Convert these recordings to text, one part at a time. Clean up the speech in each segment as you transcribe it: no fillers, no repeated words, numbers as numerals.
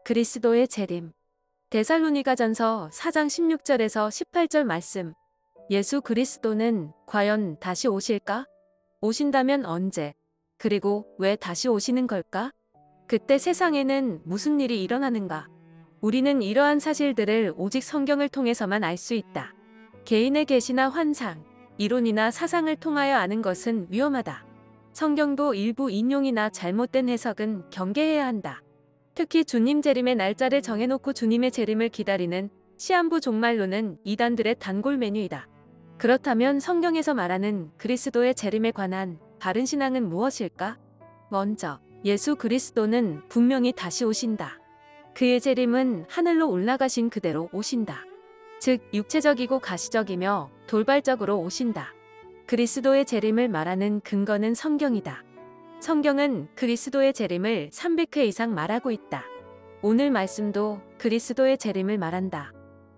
그리스도의 재림. 데살로니가전서 4장 16절에서 18절 말씀. 예수 그리스도는 과연 다시 오실까? 오신다면 언제? 그리고 왜 다시 오시는 걸까? 그때 세상에는 무슨 일이 일어나는가? 우리는 이러한 사실들을 오직 성경을 통해서만 알 수 있다. 개인의 계시나 환상, 이론이나 사상을 통하여 아는 것은 위험하다. 성경도 일부 인용이나 잘못된 해석은 경계해야 한다. 특히 주님 재림의 날짜를 정해놓고 주님의 재림을 기다리는 시한부 종말론은 이단들의 단골 메뉴이다. 그렇다면 성경에서 말하는 그리스도의 재림에 관한 바른 신앙은 무엇일까? 먼저, 예수 그리스도는 분명히 다시 오신다. 그의 재림은 하늘로 올라가신 그대로 오신다. 즉, 육체적이고 가시적이며 돌발적으로 오신다. 그리스도의 재림을 말하는 근거는 성경이다. 성경은 그리스도의 재림을 300회 이상 말하고 있다. 오늘 말씀도 그리스도의 재림을 말한다.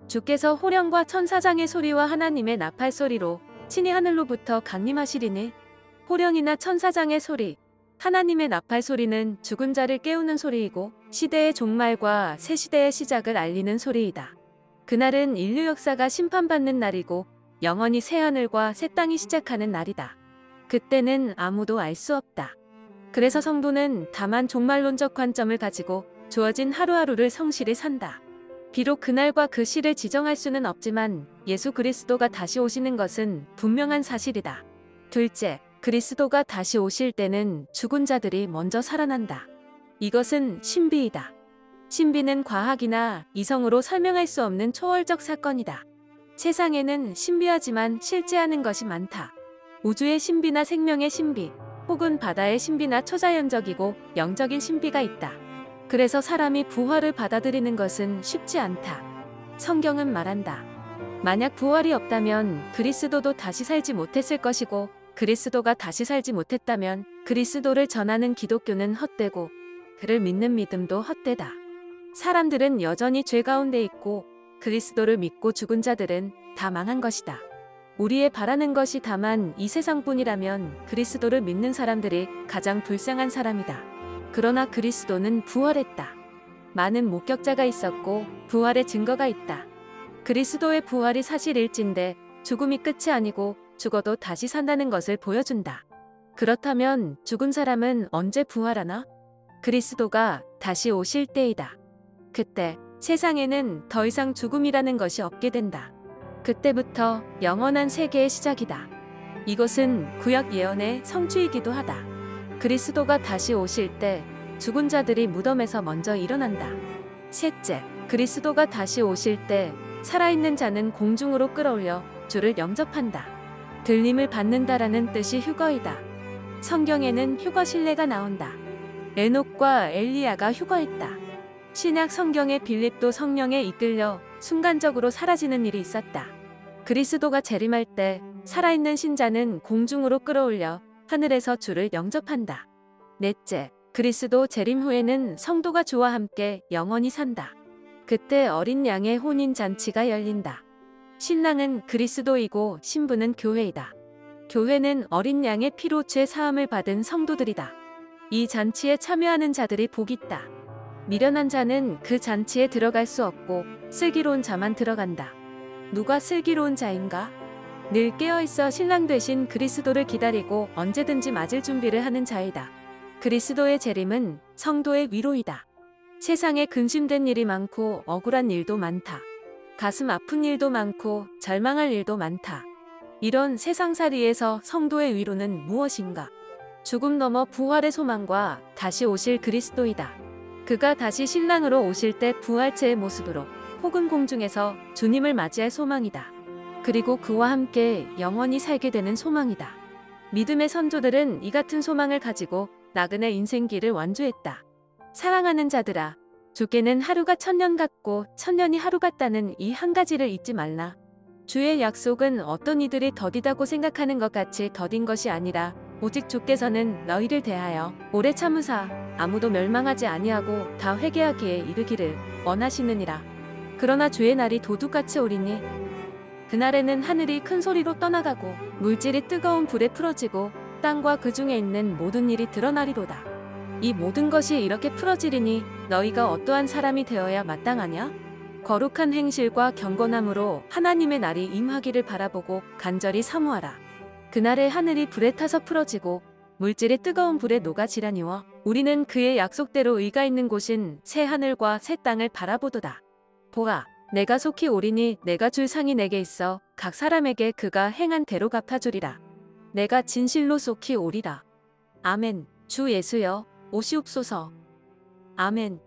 주께서 호령과 천사장의 소리와 하나님의 나팔 소리로 친히 하늘로부터 강림하시리니. 호령이나 천사장의 소리, 하나님의 나팔 소리는 죽은 자를 깨우는 소리이고 시대의 종말과 새 시대의 시작을 알리는 소리이다. 그날은 인류 역사가 심판받는 날이고 영원히 새 하늘과 새 땅이 시작하는 날이다. 그때는 아무도 알 수 없다. 그래서 성도는 다만 종말론적 관점을 가지고 주어진 하루하루를 성실히 산다. 비록 그날과 그 시를 지정할 수는 없지만 예수 그리스도가 다시 오시는 것은 분명한 사실이다. 둘째, 그리스도가 다시 오실 때는 죽은 자들이 먼저 살아난다. 이것은 신비이다. 신비는 과학이나 이성으로 설명할 수 없는 초월적 사건이다. 세상에는 신비하지만 실제하는 것이 많다. 우주의 신비나 생명의 신비, 혹은 바다의 신비나 초자연적이고 영적인 신비가 있다. 그래서 사람이 부활을 받아들이는 것은 쉽지 않다. 성경은 말한다. 만약 부활이 없다면 그리스도도 다시 살지 못했을 것이고 그리스도가 다시 살지 못했다면 그리스도를 전하는 기독교는 헛되고 그를 믿는 믿음도 헛되다. 사람들은 여전히 죄 가운데 있고 그리스도를 믿고 죽은 자들은 다 망한 것이다. 우리의 바라는 것이 다만 이 세상뿐이라면 그리스도를 믿는 사람들이 가장 불쌍한 사람이다. 그러나 그리스도는 부활했다. 많은 목격자가 있었고 부활의 증거가 있다. 그리스도의 부활이 사실일진데 죽음이 끝이 아니고 죽어도 다시 산다는 것을 보여준다. 그렇다면 죽은 사람은 언제 부활하나? 그리스도가 다시 오실 때이다. 그때 세상에는 더 이상 죽음이라는 것이 없게 된다. 그때부터 영원한 세계의 시작이다. 이것은 구약 예언의 성취이기도 하다. 그리스도가 다시 오실 때 죽은 자들이 무덤에서 먼저 일어난다. 셋째, 그리스도가 다시 오실 때 살아있는 자는 공중으로 끌어올려 주를 영접한다. 들림을 받는다라는 뜻이 휴거이다. 성경에는 휴거 신뢰가 나온다. 에녹과 엘리야가 휴거했다. 신약 성경의 빌립도 성령에 이끌려 순간적으로 사라지는 일이 있었다. 그리스도가 재림할 때 살아있는 신자는 공중으로 끌어올려 하늘에서 주를 영접한다. 넷째, 그리스도 재림 후에는 성도가 주와 함께 영원히 산다. 그때 어린 양의 혼인 잔치가 열린다. 신랑은 그리스도이고 신부는 교회이다. 교회는 어린 양의 피로 죄 사함을 받은 성도들이다. 이 잔치에 참여하는 자들이 복이 있다. 미련한 자는 그 잔치에 들어갈 수 없고 슬기로운 자만 들어간다. 누가 슬기로운 자인가? 늘 깨어있어 신랑 되신 그리스도를 기다리고 언제든지 맞을 준비를 하는 자이다. 그리스도의 재림은 성도의 위로이다. 세상에 근심된 일이 많고 억울한 일도 많다. 가슴 아픈 일도 많고 절망할 일도 많다. 이런 세상살이에서 성도의 위로는 무엇인가? 죽음 넘어 부활의 소망과 다시 오실 그리스도이다. 그가 다시 신랑으로 오실 때 부활체의 모습으로 혹은 공중에서 주님을 맞이할 소망이다. 그리고 그와 함께 영원히 살게 되는 소망이다. 믿음의 선조들은 이 같은 소망을 가지고 나그네 인생길을 완주했다. 사랑하는 자들아, 주께는 하루가 천년 같고 천년이 하루 같다는 이 한 가지를 잊지 말라. 주의 약속은 어떤 이들이 더디다고 생각하는 것 같이 더딘 것이 아니라 오직 주께서는 너희를 대하여 오래 참으사 아무도 멸망하지 아니하고 다 회개하기에 이르기를 원하시느니라. 그러나 주의 날이 도둑같이 오리니 그날에는 하늘이 큰 소리로 떠나가고 물질이 뜨거운 불에 풀어지고 땅과 그 중에 있는 모든 일이 드러나리로다. 이 모든 것이 이렇게 풀어지리니 너희가 어떠한 사람이 되어야 마땅하냐? 거룩한 행실과 경건함으로 하나님의 날이 임하기를 바라보고 간절히 사모하라. 그날에 하늘이 불에 타서 풀어지고 물질이 뜨거운 불에 녹아지라니와 우리는 그의 약속대로 의가 있는 곳인 새 하늘과 새 땅을 바라보도다. 보아, 내가 속히 오리니 내가 줄 상이 내게 있어 각 사람에게 그가 행한 대로 갚아주리라. 내가 진실로 속히 오리라. 아멘. 주 예수여, 오시옵소서. 아멘.